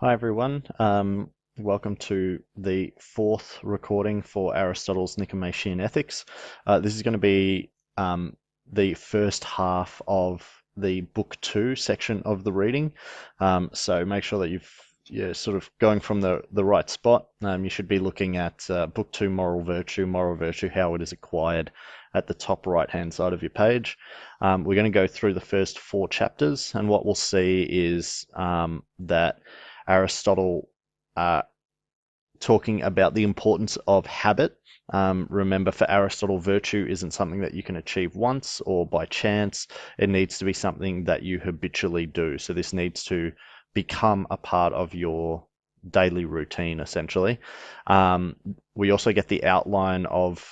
Hi everyone. Welcome to the fourth recording for Aristotle's Nicomachean Ethics. This is going to be the first half of the book two section of the reading. So make sure that you're sort of going from the right spot. You should be looking at book two, moral virtue, how it is acquired at the top right hand side of your page. We're going to go through the first four chapters, and what we'll see is that Aristotle talking about the importance of habit. Remember, for Aristotle, virtue isn't something that you can achieve once or by chance. It needs to be something that you habitually do. So this needs to become a part of your daily routine, essentially. We also get the outline of,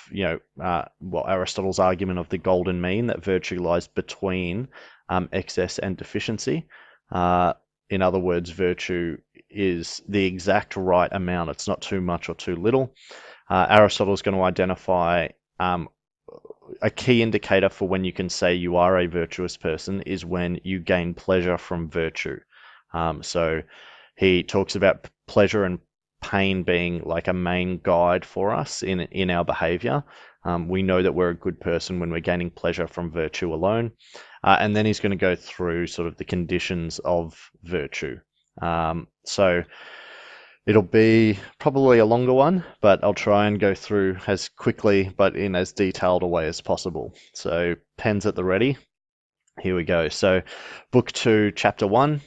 Aristotle's argument of the golden mean, that virtue lies between excess and deficiency. In other words, virtue is the exact right amount. It's not too much or too little. Aristotle is going to identify a key indicator for when you can say you are a virtuous person is when you gain pleasure from virtue. So he talks about pleasure and pain being like a main guide for us in our behavior. We know that we're a good person when we're gaining pleasure from virtue alone. And then he's going to go through sort of the conditions of virtue. So it'll be probably a longer one, but I'll try and go through as quickly but in as detailed a way as possible. So pens at the ready. Here we go. So book two, chapter one.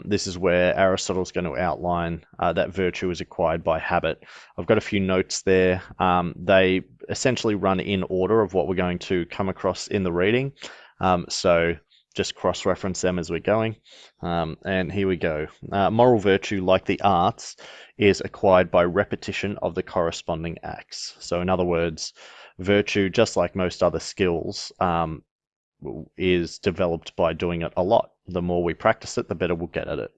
This is where Aristotle's going to outline that virtue is acquired by habit. I've got a few notes there. They essentially run in order of what we're going to come across in the reading. So just cross-reference them as we're going. And here we go. Moral virtue, like the arts, is acquired by repetition of the corresponding acts. So in other words, virtue, just like most other skills, is developed by doing it a lot. The more we practice it, the better we'll get at it.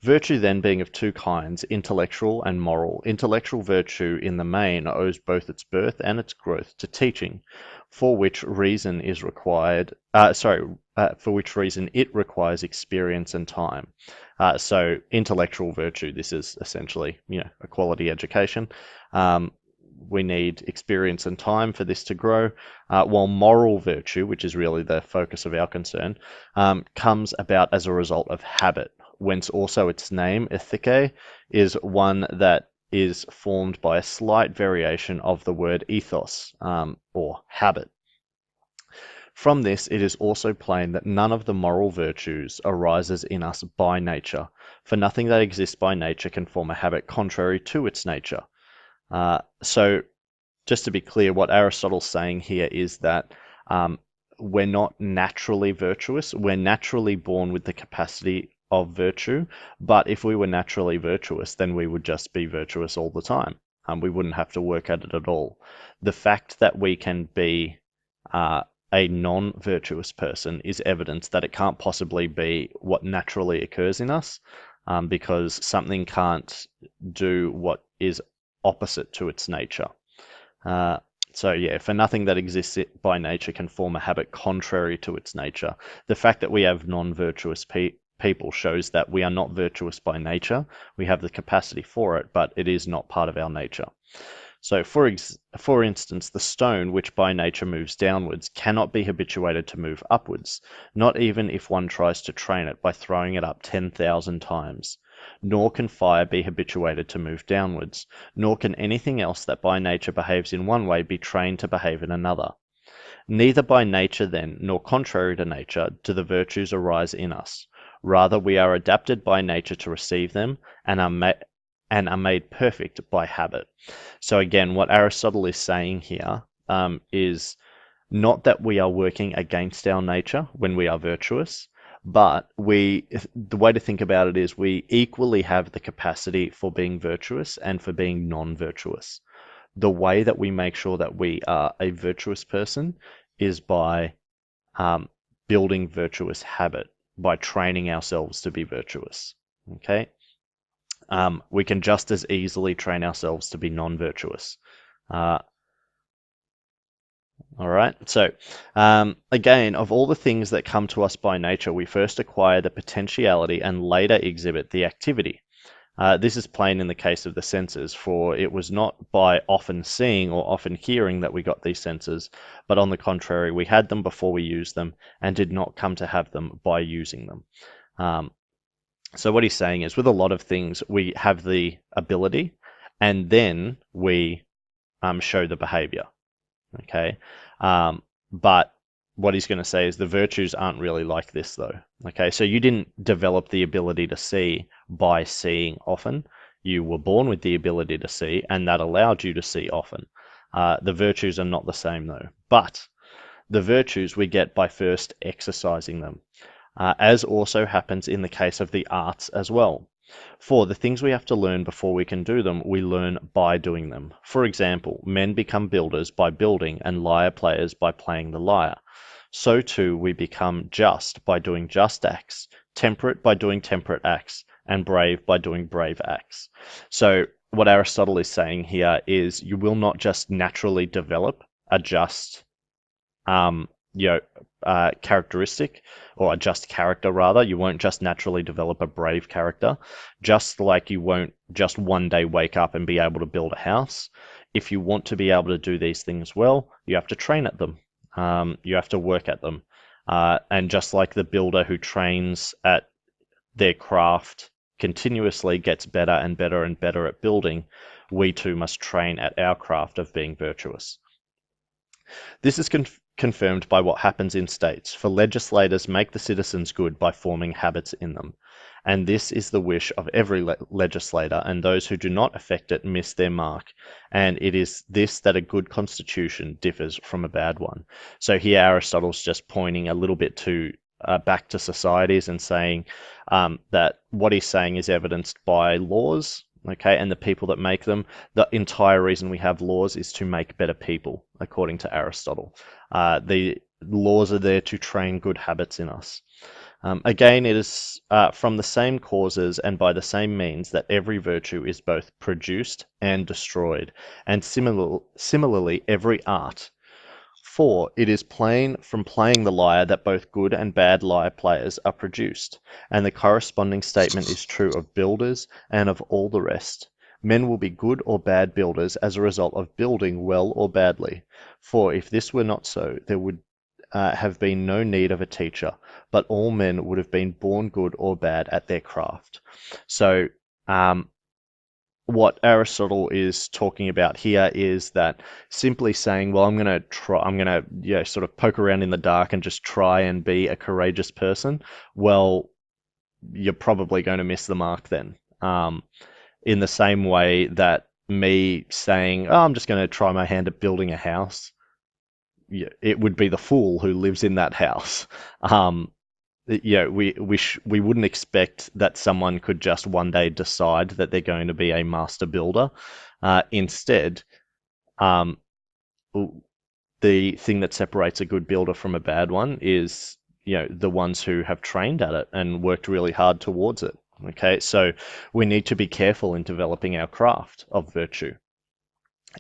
Virtue then being of two kinds, intellectual and moral. Intellectual virtue in the main owes both its birth and its growth to teaching, for which reason is required, for which reason it requires experience and time. So intellectual virtue, this is essentially, a quality education. We need experience and time for this to grow, while moral virtue, which is really the focus of our concern, comes about as a result of habit, whence also its name, ethike, is one that is formed by a slight variation of the word ethos, or habit. From this, it is also plain that none of the moral virtues arises in us by nature, for nothing that exists by nature can form a habit contrary to its nature. So just to be clear, what Aristotle's saying here is that we're not naturally virtuous. We're naturally born with the capacity of virtue, but if we were naturally virtuous, then we would just be virtuous all the time. We wouldn't have to work at it at all. The fact that we can be a non-virtuous person is evidence that it can't possibly be what naturally occurs in us, because something can't do what is opposite to its nature. For nothing that exists by nature can form a habit contrary to its nature. The fact that we have non-virtuous people shows that we are not virtuous by nature. We have the capacity for it, but it is not part of our nature. So for instance, the stone, which by nature moves downwards, cannot be habituated to move upwards, not even if one tries to train it by throwing it up 10,000 times. Nor can fire be habituated to move downwards, nor can anything else that by nature behaves in one way be trained to behave in another. Neither by nature then, nor contrary to nature, do the virtues arise in us. Rather, we are adapted by nature to receive them, and are made perfect by habit. So again, what Aristotle is saying here is not that we are working against our nature when we are virtuous, but the way to think about it is we equally have the capacity for being virtuous and for being non-virtuous. The way that we make sure that we are a virtuous person is by building virtuous habit, by training ourselves to be virtuous. Okay? We can just as easily train ourselves to be non-virtuous. All right, so again, of all the things that come to us by nature, we first acquire the potentiality and later exhibit the activity. This is plain in the case of the senses, for it was not by often seeing or often hearing that we got these senses, but on the contrary, we had them before we used them, and did not come to have them by using them. So what he's saying is, with a lot of things, we have the ability, and then we show the behavior. Okay, but what he's going to say is the virtues aren't really like this, though. Okay, so you didn't develop the ability to see by seeing often. You were born with the ability to see, and that allowed you to see often. The virtues are not the same, though. But the virtues we get by first exercising them, as also happens in the case of the arts as well. For the things we have to learn before we can do them, we learn by doing them. For example, men become builders by building, and lyre players by playing the lyre. So too we become just by doing just acts, temperate by doing temperate acts, and brave by doing brave acts. So what Aristotle is saying here is you will not just naturally develop a just characteristic, or a just character rather. You won't just naturally develop a brave character, just like you won't just one day wake up and be able to build a house. If you want to be able to do these things well, you have to train at them. You have to work at them. And just like the builder who trains at their craft continuously gets better and better and better at building, we too must train at our craft of being virtuous. This is confirmed by what happens in states, for legislators make the citizens good by forming habits in them. And this is the wish of every legislator, and those who do not affect it miss their mark. And it is this that a good constitution differs from a bad one. So here Aristotle's just pointing a little bit to back to societies and saying that what he's saying is evidenced by laws, okay, and the people that make them. The entire reason we have laws is to make better people, according to Aristotle. The laws are there to train good habits in us. Again, it is from the same causes and by the same means that every virtue is both produced and destroyed, and similarly every art. For it is plain from playing the lyre that both good and bad lyre players are produced, and the corresponding statement is true of builders and of all the rest. Men will be good or bad builders as a result of building well or badly. For if this were not so, there would have been no need of a teacher, but all men would have been born good or bad at their craft. So, what Aristotle is talking about here is that simply saying, well, I'm going to sort of poke around in the dark and just try and be a courageous person. Well, you're probably going to miss the mark then. In the same way that me saying, oh, I'm just going to try my hand at building a house, it would be the fool who lives in that house. We wouldn't expect that someone could just one day decide that they're going to be a master builder. Instead, the thing that separates a good builder from a bad one is, the ones who have trained at it and worked really hard towards it. Okay, so we need to be careful in developing our craft of virtue.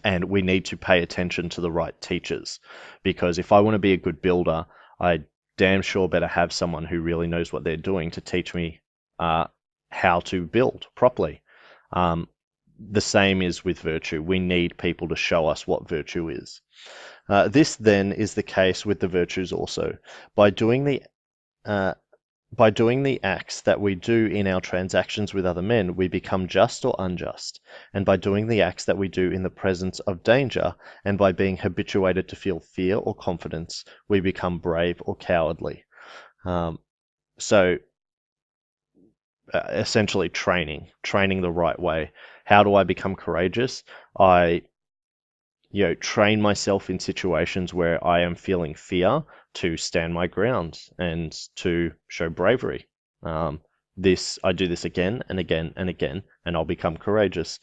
And we need to pay attention to the right teachers, because if I want to be a good builder, I damn sure better have someone who really knows what they're doing to teach me how to build properly. The same is with virtue. We need people to show us what virtue is. This then is the case with the virtues also. By doing the acts that we do in our transactions with other men, we become just or unjust. And by doing the acts that we do in the presence of danger, and by being habituated to feel fear or confidence, we become brave or cowardly. Essentially training the right way. How do I become courageous? I train myself in situations where I am feeling fear to stand my ground and to show bravery. I do this again and again and again, and I'll become courageous.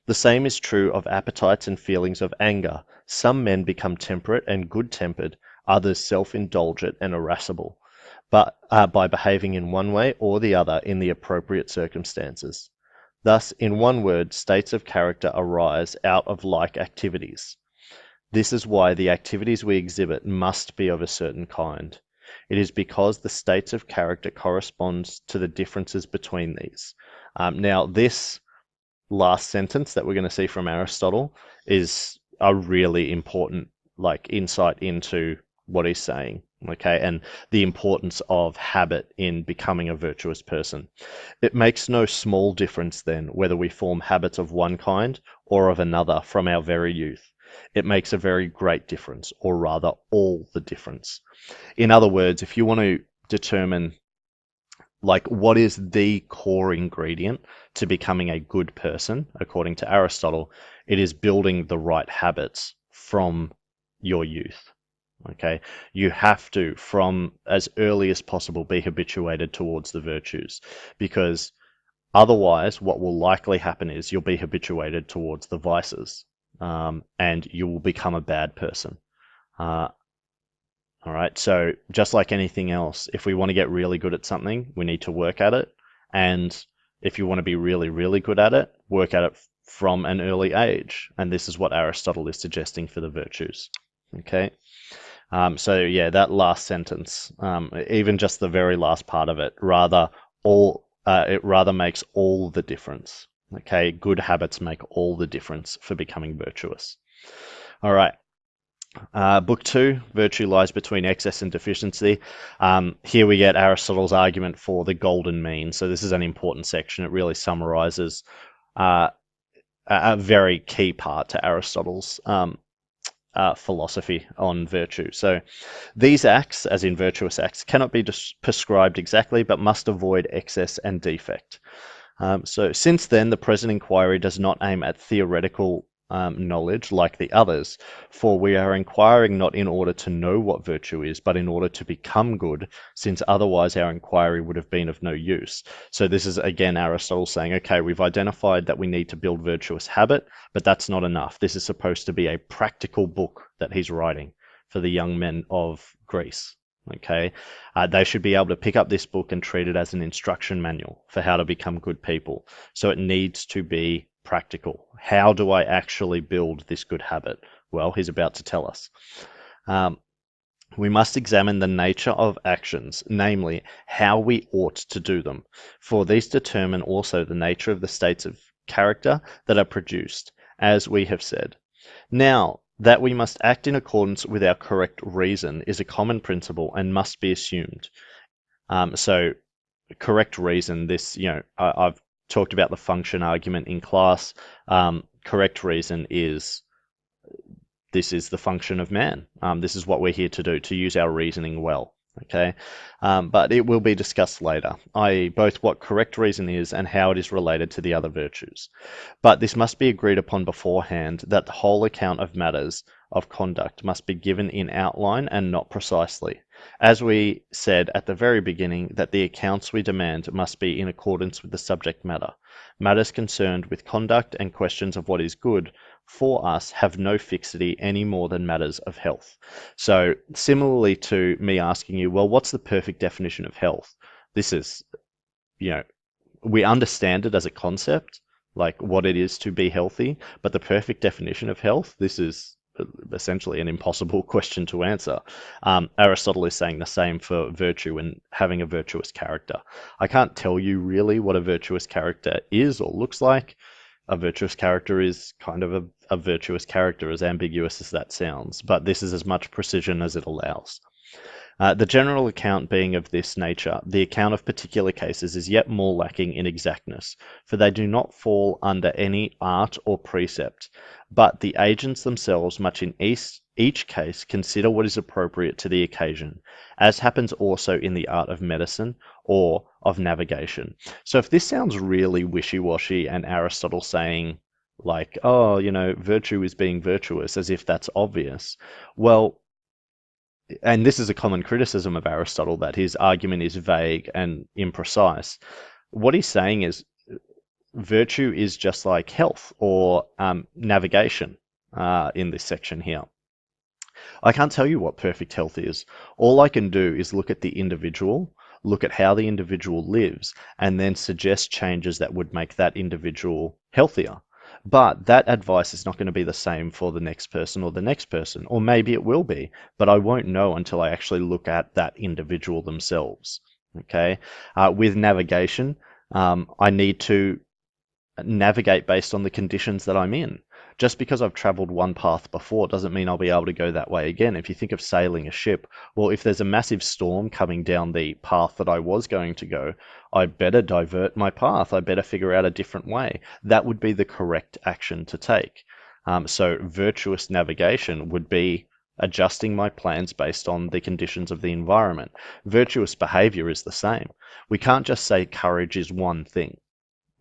The same is true of appetites and feelings of anger. Some men become temperate and good-tempered, others self-indulgent and irascible, but by behaving in one way or the other in the appropriate circumstances. Thus, in one word, states of character arise out of like activities. This is why the activities we exhibit must be of a certain kind. It is because the states of character corresponds to the differences between these. Now, this last sentence that we're going to see from Aristotle is a really important insight into what he's saying, okay, and the importance of habit in becoming a virtuous person. It makes no small difference then whether we form habits of one kind or of another from our very youth. It makes a very great difference, or rather all the difference. In other words, if you want to determine what is the core ingredient to becoming a good person, according to Aristotle, it is building the right habits from your youth. Okay, you have to, from as early as possible, be habituated towards the virtues, because otherwise, what will likely happen is you'll be habituated towards the vices, and you will become a bad person. Uh, all right, so just like anything else, if we want to get really good at something, we need to work at it. And if you want to be really, really good at it, work at it from an early age. And this is what Aristotle is suggesting for the virtues. Okay. So yeah, that last sentence, even just the very last part of it, it rather makes all the difference. Okay, good habits make all the difference for becoming virtuous. All right. Book 2, Virtue Lies Between Excess and Deficiency. Here we get Aristotle's argument for the golden mean. So this is an important section. It really summarizes a very key part to Aristotle's philosophy on virtue. So these acts, as in virtuous acts, cannot be prescribed exactly, but must avoid excess and defect. So since then, the present inquiry does not aim at theoretical knowledge like the others, for we are inquiring not in order to know what virtue is, but in order to become good, since otherwise our inquiry would have been of no use. So this is again Aristotle saying, okay, we've identified that we need to build virtuous habit, but that's not enough. This is supposed to be a practical book that he's writing for the young men of Greece. Okay, they should be able to pick up this book and treat it as an instruction manual for how to become good people. So it needs to be practical. How do I actually build this good habit? Well, he's about to tell us. We must examine the nature of actions, namely, how we ought to do them, for these determine also the nature of the states of character that are produced, as we have said. Now, that we must act in accordance with our correct reason is a common principle and must be assumed. So, correct reason, I've talked about the function argument in class. Correct reason is this is the function of man. This is what we're here to do, to use our reasoning well. Okay, but it will be discussed later, i.e. both what correct reason is and how it is related to the other virtues. But this must be agreed upon beforehand, that the whole account of matters of conduct must be given in outline and not precisely. As we said at the very beginning, that the accounts we demand must be in accordance with the subject matter. Matters concerned with conduct and questions of what is good for us have no fixity any more than matters of health. So similarly to me asking you, well, what's the perfect definition of health? This is, we understand it as a concept, like what it is to be healthy, but the perfect definition of health, this is essentially an impossible question to answer. Aristotle is saying the same for virtue and having a virtuous character. I can't tell you really what a virtuous character is or looks like. A virtuous character is kind of a virtuous character, as ambiguous as that sounds, but this is as much precision as it allows. The general account being of this nature, the account of particular cases is yet more lacking in exactness, for they do not fall under any art or precept, but the agents themselves much in each case consider what is appropriate to the occasion, as happens also in the art of medicine or of navigation. So if this sounds really wishy-washy and Aristotle saying like, oh, virtue is being virtuous, as if that's obvious, well, and this is a common criticism of Aristotle, that his argument is vague and imprecise. What he's saying is virtue is just like health or navigation in this section here. I can't tell you what perfect health is. All I can do is look at the individual, look at how the individual lives, and then suggest changes that would make that individual healthier. But that advice is not going to be the same for the next person or the next person, or maybe it will be, but I won't know until I actually look at that individual themselves. Okay. With navigation, I need to navigate based on the conditions that I'm in. Just because I've traveled one path before doesn't mean I'll be able to go that way again. If you think of sailing a ship, well, if there's a massive storm coming down the path that I was going to go, I better divert my path. I better figure out a different way. That would be the correct action to take. So virtuous navigation would be adjusting my plans based on the conditions of the environment. Virtuous behavior is the same. We can't just say courage is one thing.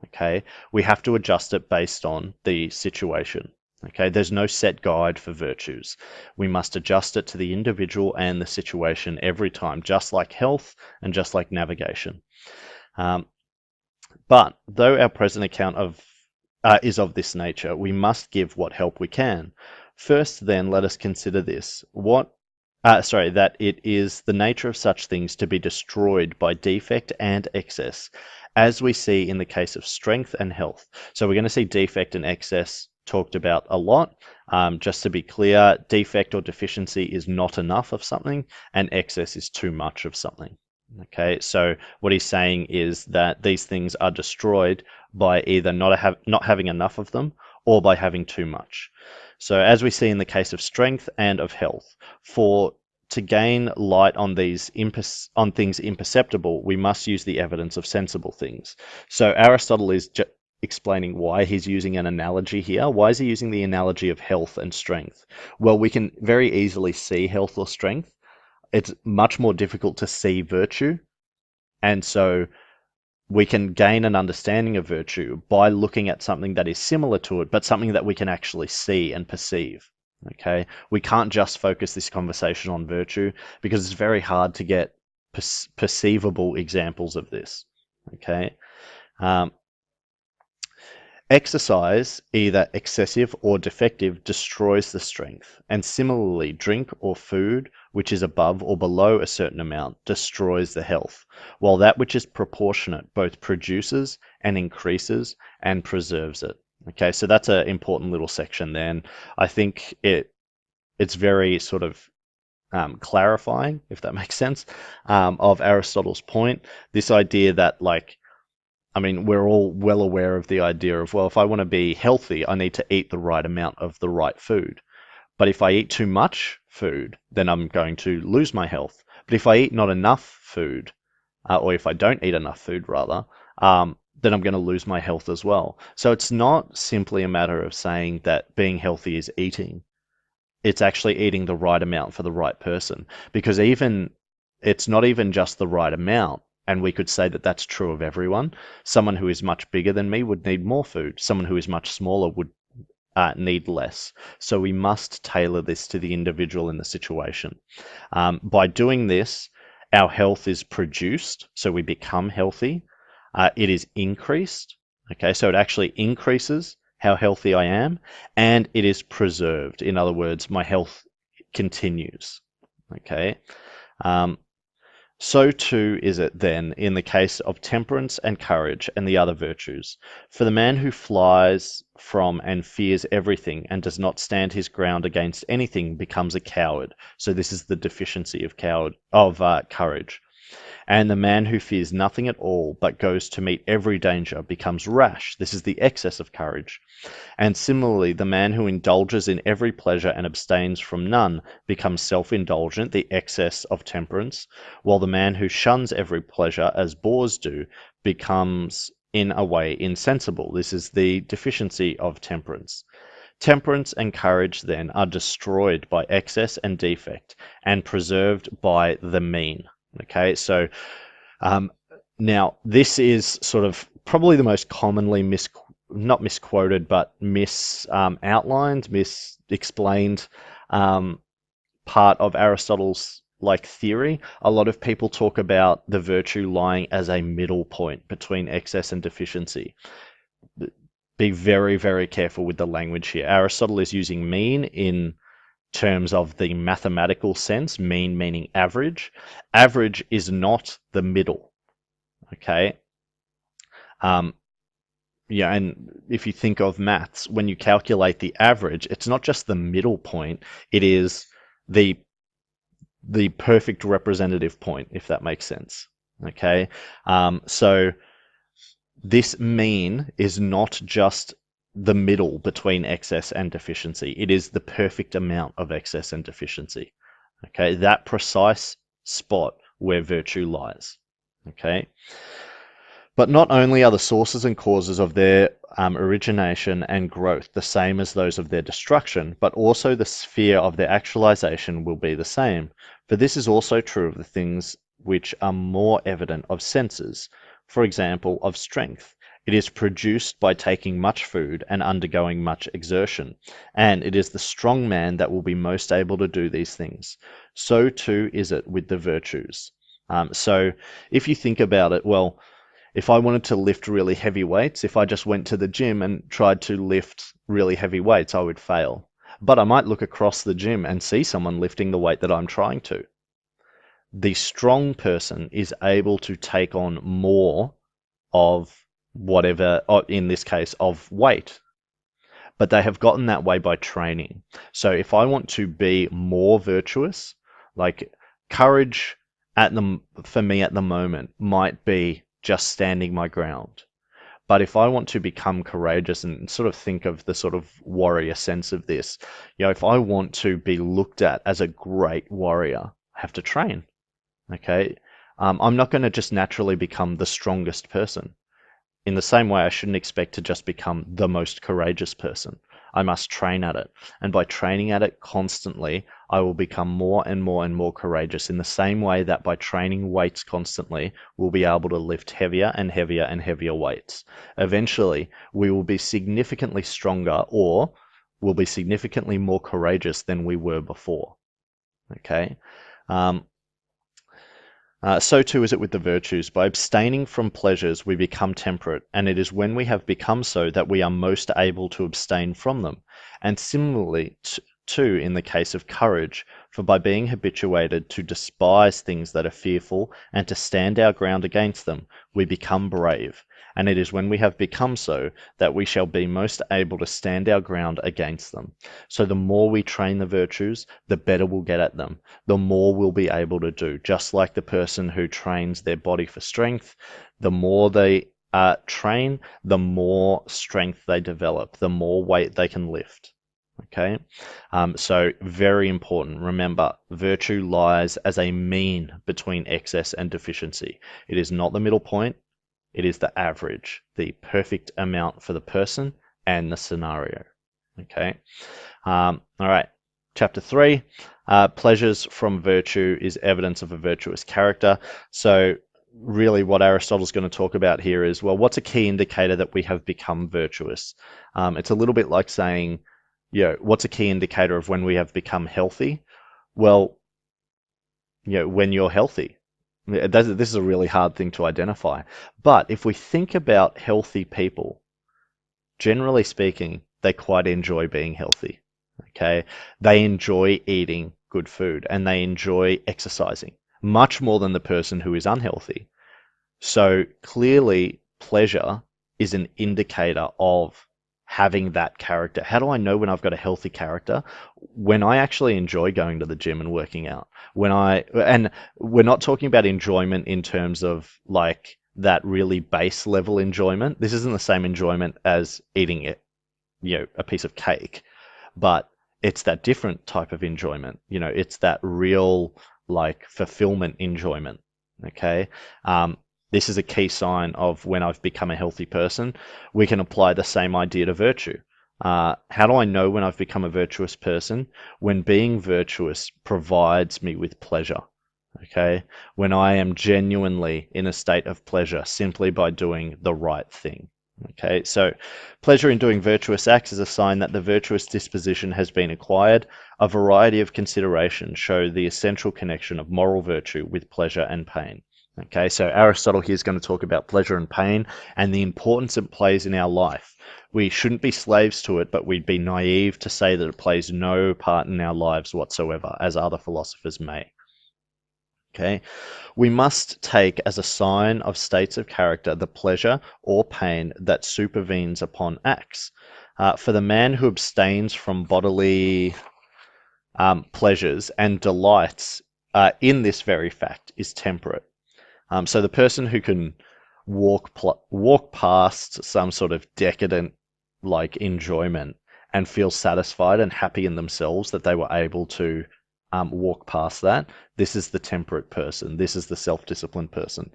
Okay, we have to adjust it based on the situation. Okay, there's no set guide for virtues. We must adjust it to the individual and the situation every time, just like health and just like navigation. But though our present account is of this nature, we must give what help we can. First, then, let us consider this: that it is the nature of such things to be destroyed by defect and excess, as we see in the case of strength and health. So we're going to see defect and excess talked about a lot. Just to be clear, defect or deficiency is not enough of something, and excess is too much of something. Okay, so what he's saying is that these things are destroyed by either not having enough of them or by having too much. So as we see in the case of strength and of health, to gain light on things imperceptible, we must use the evidence of sensible things. So Aristotle is explaining why he's using an analogy here. Why is he using the analogy of health and strength? Well, we can very easily see health or strength. It's much more difficult to see virtue. And so we can gain an understanding of virtue by looking at something that is similar to it, but something that we can actually see and perceive. Okay, we can't just focus this conversation on virtue because it's very hard to get perceivable examples of this. Okay, exercise, either excessive or defective, destroys the strength, and similarly, drink or food which is above or below a certain amount destroys the health, while that which is proportionate both produces and increases and preserves it. Okay, so that's an important little section there, and I think it's very sort of clarifying, if that makes sense, of Aristotle's point. This idea that, like, I mean, we're all well aware of the idea of, well, if I want to be healthy, I need to eat the right amount of the right food. But if I eat too much food, then I'm going to lose my health. But if I eat not enough food, or if I don't eat enough food, rather, then I'm going to lose my health as well. So it's not simply a matter of saying that being healthy is eating. It's actually eating the right amount for the right person. Because it's not even just the right amount. And we could say that that's true of everyone. Someone who is much bigger than me would need more food. Someone who is much smaller would need less. So we must tailor this to the individual in the situation. By doing this, our health is produced, so we become healthy. It is increased, okay, so it actually increases how healthy I am, and it is preserved. In other words, my health continues, okay. So too is it then in the case of temperance and courage and the other virtues. For the man who flies from and fears everything and does not stand his ground against anything becomes a coward. So this is the deficiency of courage. And the man who fears nothing at all but goes to meet every danger becomes rash. This is the excess of courage. And similarly, the man who indulges in every pleasure and abstains from none becomes self-indulgent, the excess of temperance, while the man who shuns every pleasure, as boors do, becomes in a way insensible. This is the deficiency of temperance. Temperance and courage, then, are destroyed by excess and defect and preserved by the mean. Okay, so now this is sort of probably the most commonly not misquoted, but outlined, explained part of Aristotle's theory. A lot of people talk about the virtue lying as a middle point between excess and deficiency. Be very, very careful with the language here. Aristotle is using mean in terms of the mathematical sense, mean meaning average. Average is not the middle, okay? Yeah, and if you think of maths, when you calculate the average, it's not just the middle point, it is the the perfect representative point, if that makes sense. Okay, so this mean is not just the middle between excess and deficiency. It is the perfect amount of excess and deficiency. Okay, that precise spot where virtue lies. Okay, but not only are the sources and causes of their origination and growth the same as those of their destruction, but also the sphere of their actualization will be the same. For this is also true of the things which are more evident of senses, for example, of strength. It is produced by taking much food and undergoing much exertion, and it is the strong man that will be most able to do these things. So too is it with the virtues. So if you think about it, well, if I wanted to lift really heavy weights, if I just went to the gym and tried to lift really heavy weights, I would fail. But I might look across the gym and see someone lifting the weight that I'm trying to. The strong person is able to take on more of whatever, or in this case, of weight, but they have gotten that way by training. So if I want to be more virtuous, like courage for me at the moment might be just standing my ground. But if I want to become courageous and sort of think of the sort of warrior sense of this, if I want to be looked at as a great warrior, I have to train. Okay. I'm not going to just naturally become the strongest person. In the same way, I shouldn't expect to just become the most courageous person. I must train at it. And by training at it constantly, I will become more and more and more courageous in the same way that by training weights constantly, we'll be able to lift heavier and heavier and heavier weights. Eventually, we will be significantly stronger or will be significantly more courageous than we were before. Okay? Um, so too is it with the virtues. By abstaining from pleasures, we become temperate, and it is when we have become so that we are most able to abstain from them. And similarly, too, in the case of courage, for by being habituated to despise things that are fearful and to stand our ground against them, we become brave. And it is when we have become so that we shall be most able to stand our ground against them. So the more we train the virtues, the better we'll get at them, the more we'll be able to do. Just like the person who trains their body for strength, the more they train, the more strength they develop, the more weight they can lift. Okay, so very important. Remember, virtue lies as a mean between excess and deficiency. It is not the middle point. It is the average, the perfect amount for the person and the scenario. Okay. All right. Chapter 3, pleasures from virtue is evidence of a virtuous character. So really what Aristotle's going to talk about here is, well, what's a key indicator that we have become virtuous? It's a little bit like saying, what's a key indicator of when we have become healthy? Well, when you're healthy. This is a really hard thing to identify. But if we think about healthy people, generally speaking, they quite enjoy being healthy. Okay. They enjoy eating good food and they enjoy exercising much more than the person who is unhealthy. So clearly, pleasure is an indicator of having that character. How do I know when I've got a healthy character? When I actually enjoy going to the gym and working out. And we're not talking about enjoyment in terms of like that really base level enjoyment. This isn't the same enjoyment as eating it, a piece of cake, but it's that different type of enjoyment. It's that real like fulfillment enjoyment. Okay. This is a key sign of when I've become a healthy person. We can apply the same idea to virtue. How do I know when I've become a virtuous person? When being virtuous provides me with pleasure. Okay. When I am genuinely in a state of pleasure simply by doing the right thing. Okay, so pleasure in doing virtuous acts is a sign that the virtuous disposition has been acquired. A variety of considerations show the essential connection of moral virtue with pleasure and pain. Okay, so Aristotle here is going to talk about pleasure and pain and the importance it plays in our life. We shouldn't be slaves to it, but we'd be naive to say that it plays no part in our lives whatsoever, as other philosophers may. Okay, we must take as a sign of states of character the pleasure or pain that supervenes upon acts. For the man who abstains from bodily pleasures and delights in this very fact is temperate. So the person who can walk past some sort of decadent like enjoyment and feel satisfied and happy in themselves that they were able to walk past that. This is the temperate person. This is the self-disciplined person.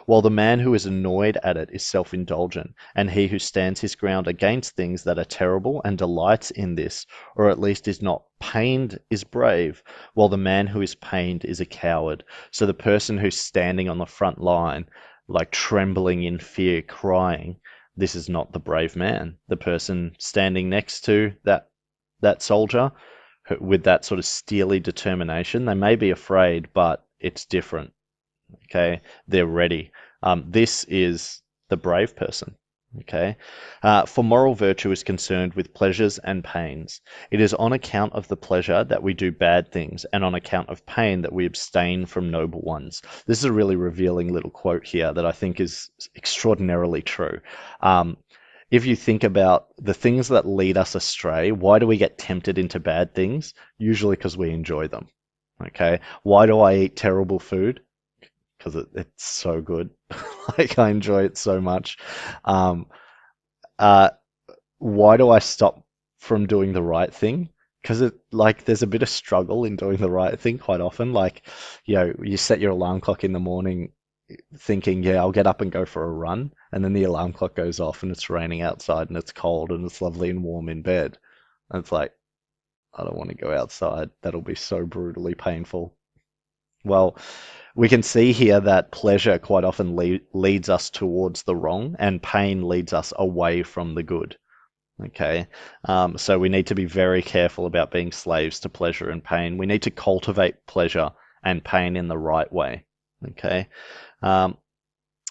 While the man who is annoyed at it is self-indulgent, and he who stands his ground against things that are terrible and delights in this, or at least is not pained, is brave, while the man who is pained is a coward. So the person who's standing on the front line, like trembling in fear, crying, this is not the brave man. The person standing next to that soldier with that sort of steely determination, they may be afraid, but it's different. Okay, they're ready. This is the brave person. Okay, for moral virtue is concerned with pleasures and pains. It is on account of the pleasure that we do bad things, and on account of pain that we abstain from noble ones. This is a really revealing little quote here that I think is extraordinarily true. If you think about the things that lead us astray, why do we get tempted into bad things? Usually because we enjoy them. Okay, why do I eat terrible food? Because it's so good. Like I enjoy it so much. Um, uh, why do I stop from doing the right thing? Because there's a bit of struggle in doing the right thing quite often. Like, you set your alarm clock in the morning thinking, yeah, I'll get up and go for a run, and then the alarm clock goes off and it's raining outside and it's cold and it's lovely and warm in bed. And it's like, I don't want to go outside. That'll be so brutally painful. Well, we can see here that pleasure quite often leads us towards the wrong, and pain leads us away from the good. Okay, so we need to be very careful about being slaves to pleasure and pain. We need to cultivate pleasure and pain in the right way. Okay, um,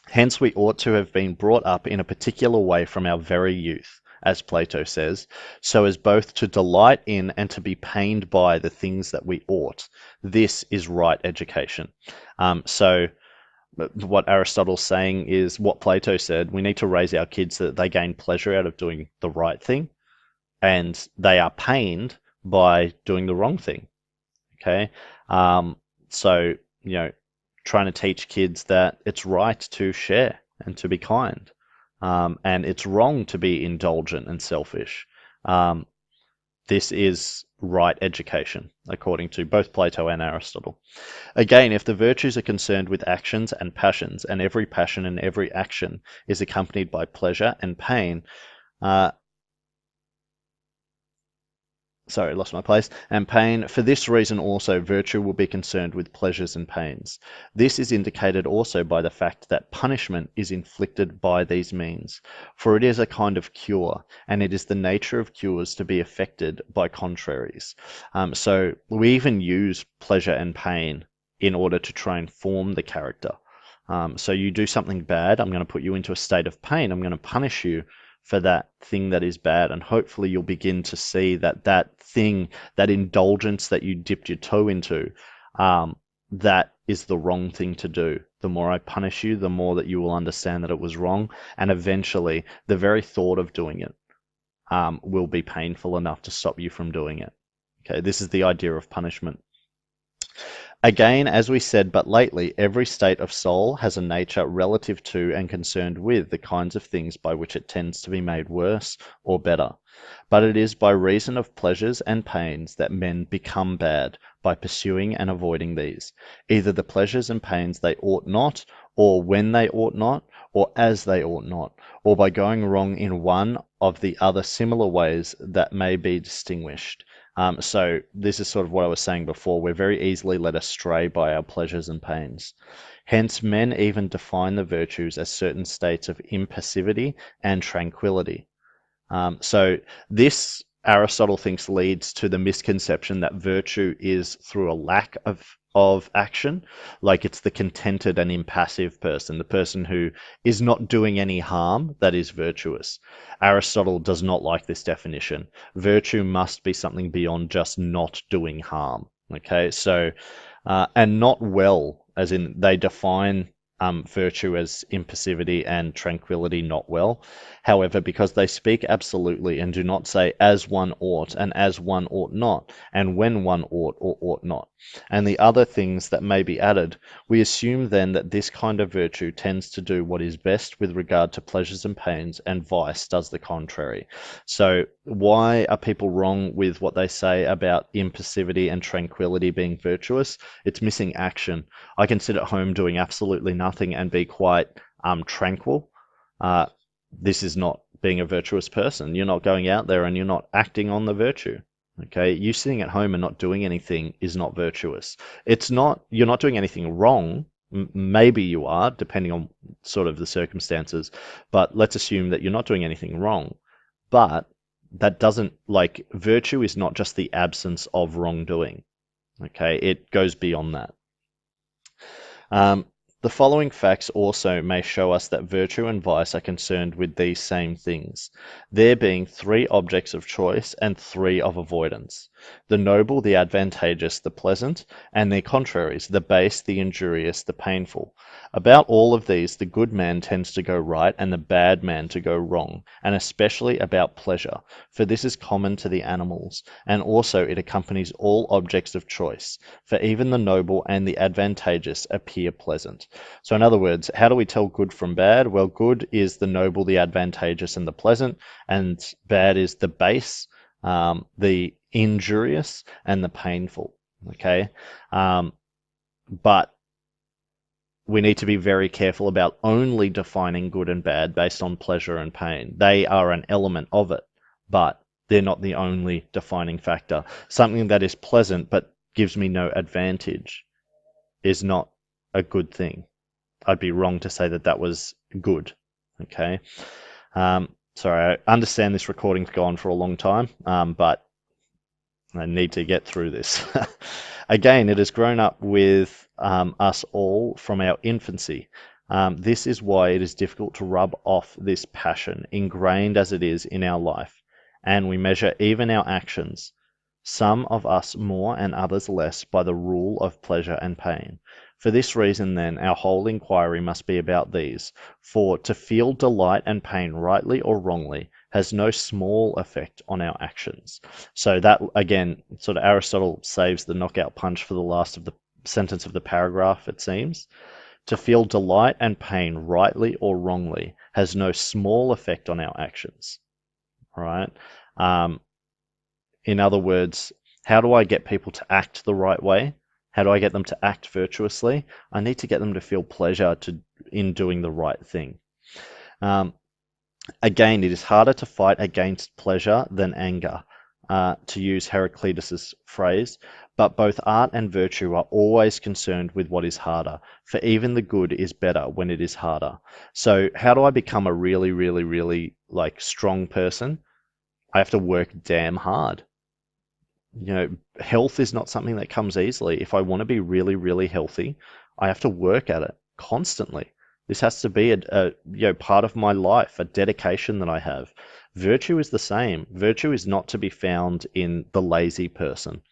hence we ought to have been brought up in a particular way from our very youth, as Plato says, so as both to delight in and to be pained by the things that we ought. This is right education. So what Aristotle's saying is what Plato said. We need to raise our kids so that they gain pleasure out of doing the right thing, and they are pained by doing the wrong thing. Okay, so trying to teach kids that it's right to share and to be kind, and it's wrong to be indulgent and selfish. This is right education, according to both Plato and Aristotle. Again, if the virtues are concerned with actions and passions, and every passion and every action is accompanied by pleasure and pain, sorry, lost my place, and pain, for this reason also virtue will be concerned with pleasures and pains. This is indicated also by the fact that punishment is inflicted by these means, for it is a kind of cure, and it is the nature of cures to be affected by contraries. So we even use pleasure and pain in order to try and form the character. So you do something bad, I'm going to put you into a state of pain, I'm going to punish you for that thing that is bad, and hopefully you'll begin to see that thing, that indulgence that you dipped your toe into, that is the wrong thing to do. The more I punish you, the more that you will understand that it was wrong, and eventually the very thought of doing it will be painful enough to stop you from doing it. Okay, this is the idea of punishment. Again, as we said but lately, every state of soul has a nature relative to and concerned with the kinds of things by which it tends to be made worse or better. But it is by reason of pleasures and pains that men become bad, by pursuing and avoiding these, either the pleasures and pains they ought not, or when they ought not, or as they ought not, or by going wrong in one of the other similar ways that may be distinguished. So this is sort of what I was saying before. We're very easily led astray by our pleasures and pains. Hence, men even define the virtues as certain states of impassivity and tranquility. So this, Aristotle thinks, leads to the misconception that virtue is through a lack of action, like it's the contented and impassive person, the person who is not doing any harm, that is virtuous. Aristotle does not like this definition. Virtue must be something beyond just not doing harm. Okay, so and not well as in they define virtue as impassivity and tranquility not well. However, because they speak absolutely and do not say as one ought and as one ought not, and when one ought or ought not, and the other things that may be added, we assume then that this kind of virtue tends to do what is best with regard to pleasures and pains, and vice does the contrary. So why are people wrong with what they say about impassivity and tranquility being virtuous? It's missing action. I can sit at home doing absolutely nothing and be quite tranquil. This is not being a virtuous person. You're not going out there and you're not acting on the virtue. Okay, you sitting at home and not doing anything is not virtuous. It's not, you're not doing anything wrong. Maybe you are, depending on sort of the circumstances, but let's assume that you're not doing anything wrong. But that doesn't, like, virtue is not just the absence of wrongdoing. Okay, it goes beyond that. The following facts also may show us that virtue and vice are concerned with these same things, there being 3 objects of choice and 3 of avoidance: the noble, the advantageous, the pleasant, and their contraries, the base, the injurious, the painful. About all of these, the good man tends to go right and the bad man to go wrong, and especially about pleasure, for this is common to the animals, and also it accompanies all objects of choice, for even the noble and the advantageous appear pleasant. So in other words, how do we tell good from bad? Well, good is the noble, the advantageous, and the pleasant, and bad is the base, the injurious, and the painful. Okay, but we need to be very careful about only defining good and bad based on pleasure and pain. They are an element of it, but they're not the only defining factor. Something that is pleasant but gives me no advantage is not a good thing. I'd be wrong to say that that was good. Okay. Sorry, I understand this recording's gone for a long time, but I need to get through this. Again, it has grown up with us all from our infancy. This is why it is difficult to rub off this passion, ingrained as it is in our life, and we measure even our actions, some of us more and others less, by the rule of pleasure and pain. For this reason, then, our whole inquiry must be about these, for to feel delight and pain rightly or wrongly has no small effect on our actions. So that, again, sort of Aristotle saves the knockout punch for the last of the sentence of the paragraph, it seems. To feel delight and pain rightly or wrongly has no small effect on our actions. All right. In other words, how do I get people to act the right way? How do I get them to act virtuously? I need to get them to feel pleasure in doing the right thing. Again, it is harder to fight against pleasure than anger, to use Heraclitus's phrase, but both art and virtue are always concerned with what is harder, for even the good is better when it is harder. So how do I become a really, really, really strong person? I have to work damn hard. Health is not something that comes easily. If I want to be really, really healthy, I have to work at it constantly. This has to be a part of my life, a dedication that I have. Virtue is the same. Virtue is not to be found in the lazy person.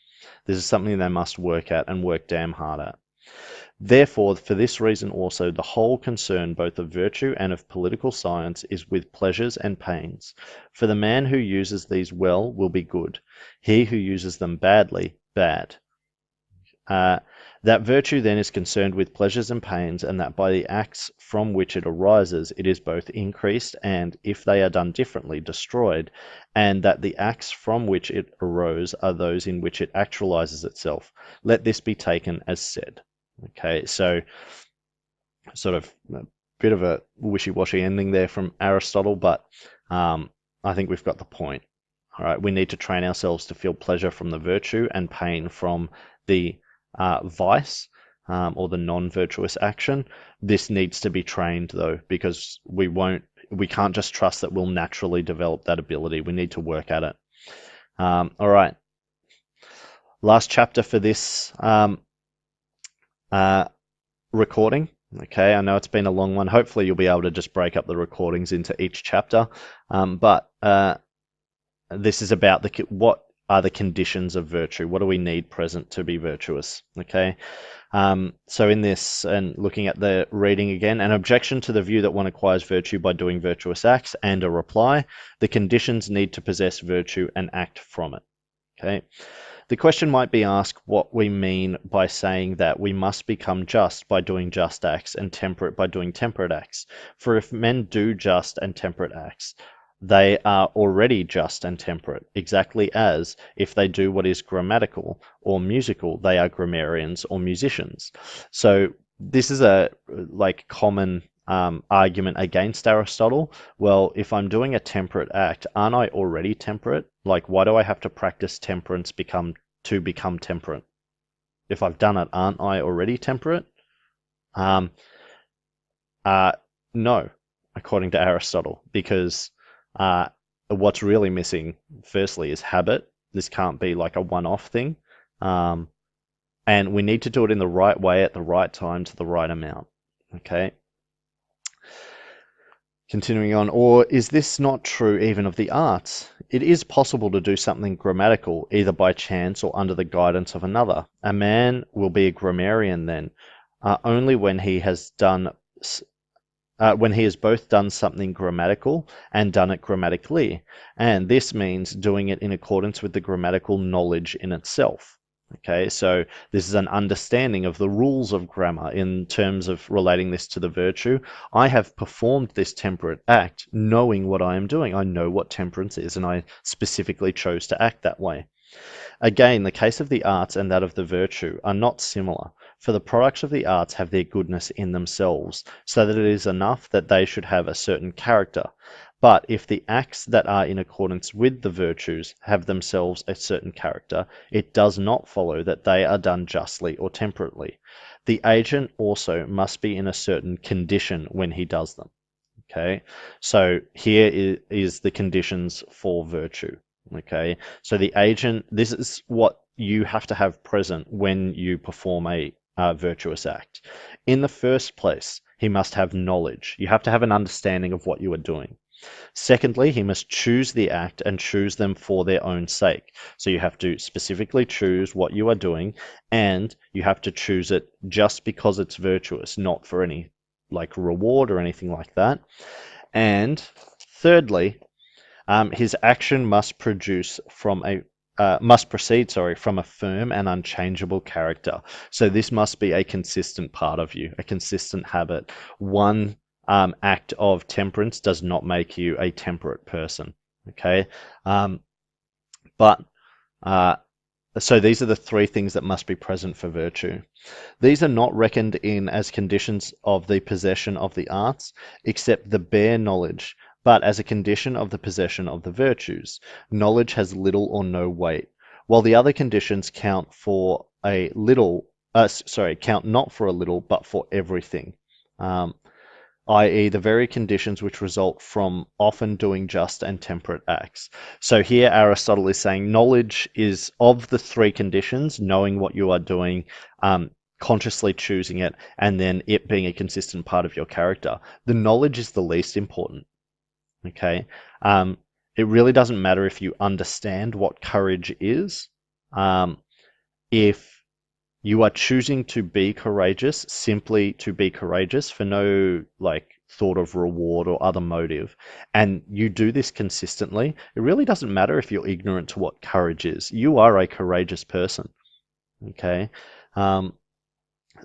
This is something they must work at and work damn hard at. Therefore, for this reason also, the whole concern both of virtue and of political science is with pleasures and pains. For the man who uses these well will be good. He who uses them badly, bad. That virtue then is concerned with pleasures and pains, and that by the acts from which it arises, it is both increased and, if they are done differently, destroyed, and that the acts from which it arose are those in which it actualizes itself. Let this be taken as said. Okay, so sort of a bit of a wishy-washy ending there from Aristotle, but I think we've got the point. All right, we need to train ourselves to feel pleasure from the virtue and pain from the vice or the non-virtuous action. This needs to be trained though, because we can't just trust that we'll naturally develop that ability. We need to work at it. All right, last chapter for this recording. Okay, I know it's been a long one. Hopefully you'll be able to just break up the recordings into each chapter, but this is about what are the conditions of virtue. What do we need present to be virtuous? Okay. So in this, and looking at the reading again, an objection to the view that one acquires virtue by doing virtuous acts, and a reply, the conditions need to possess virtue and act from it. Okay. The question might be asked what we mean by saying that we must become just by doing just acts and temperate by doing temperate acts. For if men do just and temperate acts, they are already just and temperate, exactly as if they do what is grammatical or musical, they are grammarians or musicians. So this is a common argument against Aristotle. Well, if I'm doing a temperate act, aren't I already temperate? Like, why do I have to practice temperance to become temperate? If I've done it, aren't I already temperate? No, according to Aristotle, because what's really missing, firstly, is habit. This can't be like a one-off thing. And we need to do it in the right way at the right time to the right amount. Okay. Continuing on, or is this not true even of the arts? It is possible to do something grammatical, either by chance or under the guidance of another. A man will be a grammarian then, only when he has both done something grammatical and done it grammatically, and this means doing it in accordance with the grammatical knowledge in itself. Okay, so this is an understanding of the rules of grammar in terms of relating this to the virtue. I have performed this temperate act knowing what I am doing. I know what temperance is, and I specifically chose to act that way. Again, the case of the arts and that of the virtue are not similar, for the products of the arts have their goodness in themselves, so that it is enough that they should have a certain character. But if the acts that are in accordance with the virtues have themselves a certain character, it does not follow that they are done justly or temperately. The agent also must be in a certain condition when he does them. Okay, so here is the conditions for virtue. Okay, so the agent, this is what you have to have present when you perform a virtuous act. In the first place, he must have knowledge. You have to have an understanding of what you are doing. Secondly, he must choose the act and choose them for their own sake. So you have to specifically choose what you are doing, and you have to choose it just because it's virtuous, not for any reward or anything like that. And thirdly, his action must proceed, from a firm and unchangeable character. So this must be a consistent part of you, a consistent habit. One act of temperance does not make you a temperate person. Okay, so these are the three things that must be present for virtue. These are not reckoned in as conditions of the possession of the arts, except the bare knowledge, but as a condition of the possession of the virtues. Knowledge has little or no weight, while the other conditions count not for a little, but for everything. I.e. the very conditions which result from often doing just and temperate acts. So here Aristotle is saying knowledge is of the three conditions, knowing what you are doing, consciously choosing it, and then it being a consistent part of your character. The knowledge is the least important. Okay, it really doesn't matter if you understand what courage is. If you are choosing to be courageous simply to be courageous for no thought of reward or other motive, and you do this consistently, it really doesn't matter if you're ignorant to what courage is. You are a courageous person. Okay.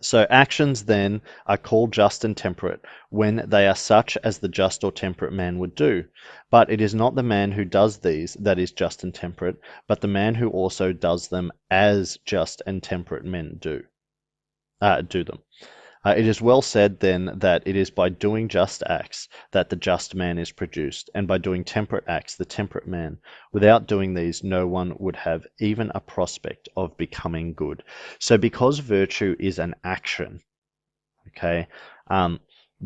So actions then are called just and temperate when they are such as the just or temperate man would do. But it is not the man who does these that is just and temperate, but the man who also does them as just and temperate men do them. It is well said then that it is by doing just acts that the just man is produced, and by doing temperate acts the temperate man. Without doing these, no one would have even a prospect of becoming good. So because virtue is an action, okay,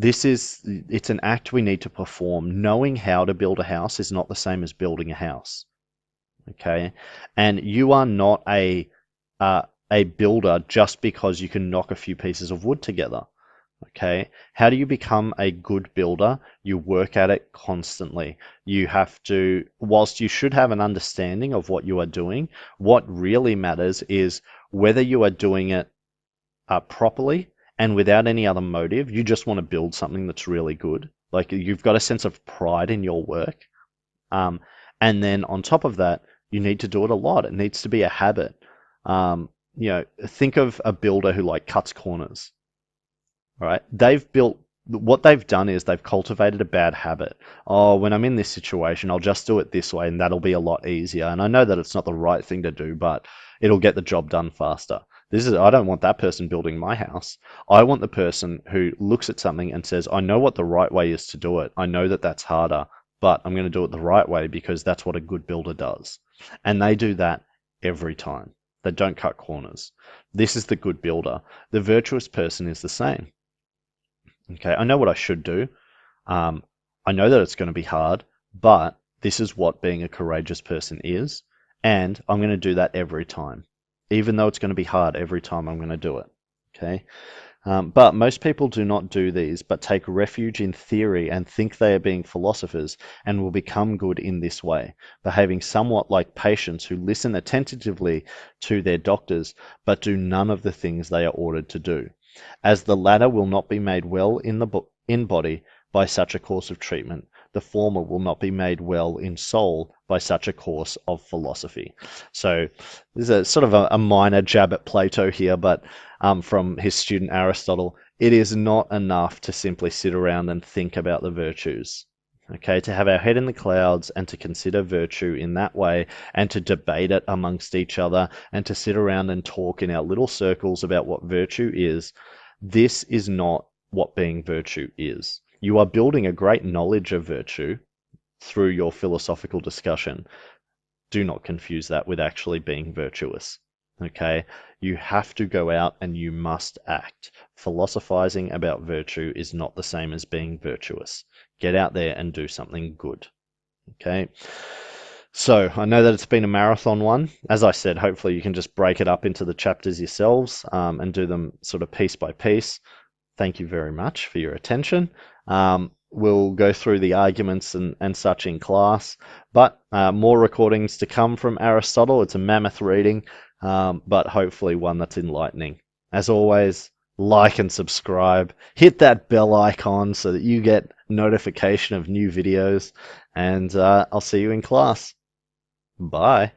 it's an act we need to perform. Knowing how to build a house is not the same as building a house. Okay, and you are not a builder just because you can knock a few pieces of wood together. Okay, how do you become a good builder? You work at it constantly. You have to, whilst you should have an understanding of what you are doing, what really matters is whether you are doing it properly and without any other motive. You just want to build something that's really good. Like you've got a sense of pride in your work. Um, and then on top of that, you need to do it a lot. It needs to be a habit. Think of a builder who like cuts corners, right? What they've done is they've cultivated a bad habit. Oh, when I'm in this situation, I'll just do it this way and that'll be a lot easier. And I know that it's not the right thing to do, but it'll get the job done faster. I don't want that person building my house. I want the person who looks at something and says, I know what the right way is to do it. I know that that's harder, but I'm going to do it the right way because that's what a good builder does. And they do that every time. They don't cut corners. This is the good builder. The virtuous person is the same. Okay, I know what I should do. Um, I know that it's going to be hard, but this is what being a courageous person is, and I'm going to do that every time, even though it's going to be hard every time I'm going to do it. Okay, but most people do not do these, but take refuge in theory and think they are being philosophers and will become good in this way, behaving somewhat like patients who listen attentively to their doctors, but do none of the things they are ordered to do, as the latter will not be made well in body by such a course of treatment, the former will not be made well in soul by such a course of philosophy. So this is a sort of a minor jab at Plato here, but from his student Aristotle, it is not enough to simply sit around and think about the virtues. Okay, to have our head in the clouds and to consider virtue in that way and to debate it amongst each other and to sit around and talk in our little circles about what virtue is, this is not what being virtue is. You are building a great knowledge of virtue through your philosophical discussion. Do not confuse that with actually being virtuous. Okay, you have to go out and you must act. Philosophizing about virtue is not the same as being virtuous. Get out there and do something good. Okay, so I know that it's been a marathon one. As I said, hopefully you can just break it up into the chapters yourselves and do them sort of piece by piece. Thank you very much for your attention. We'll go through the arguments and such in class, but more recordings to come from Aristotle. It's a mammoth reading, but hopefully one that's enlightening. As always, like and subscribe. Hit that bell icon so that you get notification of new videos, and I'll see you in class. Bye.